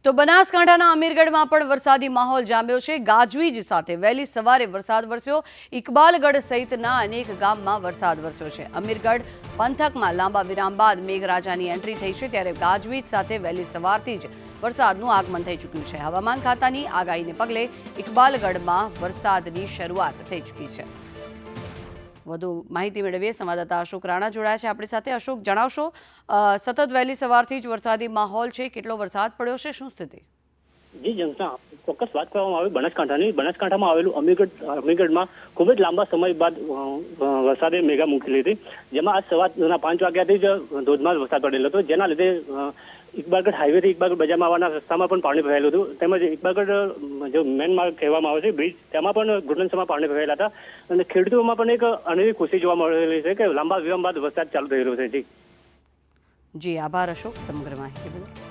તો બનાસકાંઠાના અમીરગઢમાં પણ વરસાદી માહોલ જામ્યો છે। ગાજવીજ સાથે વહેલી સવારે વરસાદ વરસ્યો। ઇકબાલગઢ સહિતના અનેક ગામમાં વરસાદ વરસ્યો છે। અમીરગઢ પંથકમાં લાંબા વિરામ બાદ મેઘરાજાની એન્ટ્રી થઈ છે, ત્યારે ગાજવીજ સાથે વહેલી સવારથી જ વરસાદનું આગમન થઈ ચૂક્યું છે। હવામાન ખાતાની આગાહીને પગલે ઇકબાલગઢમાં વરસાદની શરૂઆત થઈ ચૂકી છે। વધુ માહિતી મેળવીએ સંવાદદાતા અશોક રાણા જોડાયા છે આપણી સાથે। અશોક, જણાવશો, સતત વહેલી સવારથી જ વરસાદી માહોલ છે, કેટલો વરસાદ પડ્યો છે, શું સ્થિતિ? જી જંકના ચોક્કસ વાત કરવામાં આવે બનાસકાંઠામાં આવેલું અમીરગઢમાં ખૂબ જ લાંબા સમય બાદ વરસાદે મેઘા મૂકી લીધી, જેમાં આજ સવારના 5 વાગ્યાથી જ ધોધમાર વરસાદ પડેલો હતો, જેના લીધે ઇકબાલગઢ હાઈવેથી ઇકબાલગઢ બજારમાં આવવાના રસ્તામાં પણ પાણી ભરાયેલું હતું, તેમજ ઇકબાલગઢ જે મેન માર્ગ કહેવામાં આવે છે બ્રિજ, તેમાં પણ ઘૂંટણસમાં પાણી ભરાયેલા હતા અને ખેડૂતોમાં પણ એક અનેરી ખુશી જોવા મળેલી છે કે લાંબા વિરામ બાદ વરસાદ ચાલુ થઈ રહ્યો છે। જી આભાર અશોક સમગ્ર માહિતી બદલ।